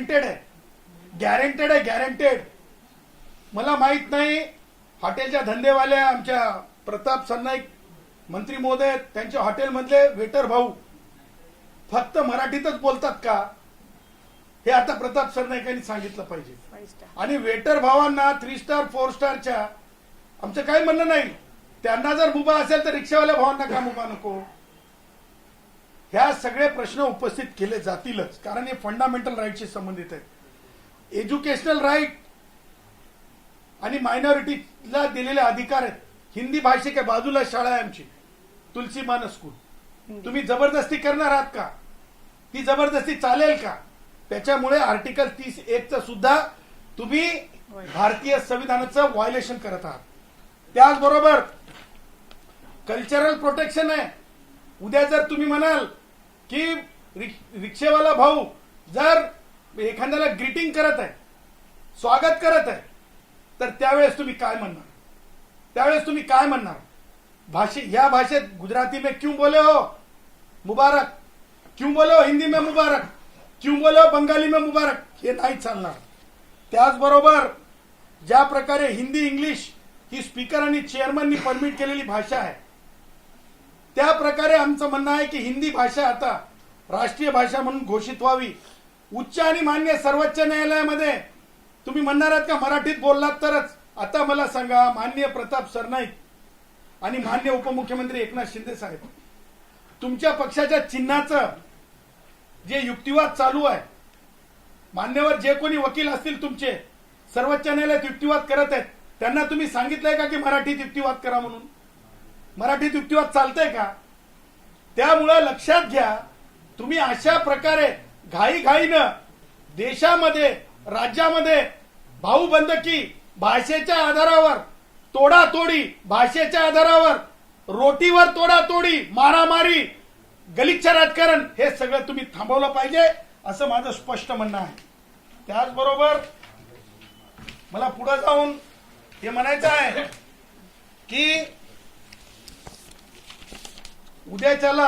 Guaranteed आहे, guaranteed आहे, guaranteed. मला माहित नाही हॉटेलच्या धंदेवाल्या आमच्या प्रताप सरनाईक मंत्री महोदय त्यांच्या हॉटेलमधले वेटर भाऊ फक्त मराठीतच बोलतात का, हे आता प्रताप सरनाईकांनी सांगितलं पाहिजे. आणि वेटर भावांना 3 स्टार 4 स्टारच्या आमचं काही म्हणणं नाही, त्यांना जर मुभा असेल तर रिक्षावाल्या भावांना का मुभा नको. ह्या सगळे प्रश्न उपस्थित केले जातीलच, कारण हे फंडामेंटल राईटशी संबंधित आहेत. एज्युकेशनल राईट आणि मायनॉरिटीला दिलेले अधिकार आहेत. हिंदी भाषेच्या बाजूला शाळा आहे आमची तुलसी मानस स्कूल. तुम्ही जबरदस्ती करणार आहात का, ती जबरदस्ती चालेल का. त्याच्यामुळे आर्टिकल 30(1) सुद्धा तुम्ही भारतीय संविधानाचं व्हायोलेशन करत आहात. त्याचबरोबर कल्चरल प्रोटेक्शन आहे. उद्या जर तुम्ही म्हणाल की रिक्षेवाला भाऊ जर एखाद्याला ग्रीटिंग करत आहे, स्वागत करत आहे, तर त्यावेळेस तुम्ही काय म्हणणार, त्यावेळेस तुम्ही काय म्हणणार. या भाषेत गुजराती में क्यों बोले हो मुबारक, क्यों बोले हो हिंदी में मुबारक, क्यों बोले हो बंगाली में मुबारक, हे नाही चालणार. त्याचबरोबर ज्या प्रकारे हिंदी इंग्लिश ही स्पीकर आणि चेअरमननी परमिट केलेली भाषा आहे, त्या प्रकारे आमचं म्हणणं आहे की हिंदी भाषा आता राष्ट्रीय भाषा म्हणून घोषित व्हावी. उच्च आणि मान्य सर्वोच्च न्यायालयामध्ये तुम्ही म्हणणार आहात का मराठीत बोललात तरच. आता मला सांगा, माननीय प्रताप सरनाईक आणि माननीय उपमुख्यमंत्री एकनाथ शिंदे साहेब, तुमच्या पक्षाच्या चिन्हाचं जे युक्तिवाद चालू आहे, मान्यवर जे कोणी वकील असतील तुमचे सर्वोच्च न्यायालयात युक्तिवाद करत आहेत, त्यांना तुम्ही सांगितलंय का की मराठीत युक्तिवाद करा म्हणून. मराठीत युक्तिवाद चालतंय का. त्यामुळे लक्षात घ्या, तुम्ही अशा प्रकारे घाईघाईनं देशामध्ये राज्यामध्ये भाऊबंदकी भाषेच्या आधारावर तोडातोडी, भाषेच्या आधारावर रोटीवर तोडातोडी, मारामारी, गलिच्छ राजकारण हे सगळं तुम्ही थांबवलं पाहिजे, असं माझं स्पष्ट म्हणणं आहे. त्याचबरोबर मला पुढे जाऊन हे म्हणायचं आहे की उद्याच्याला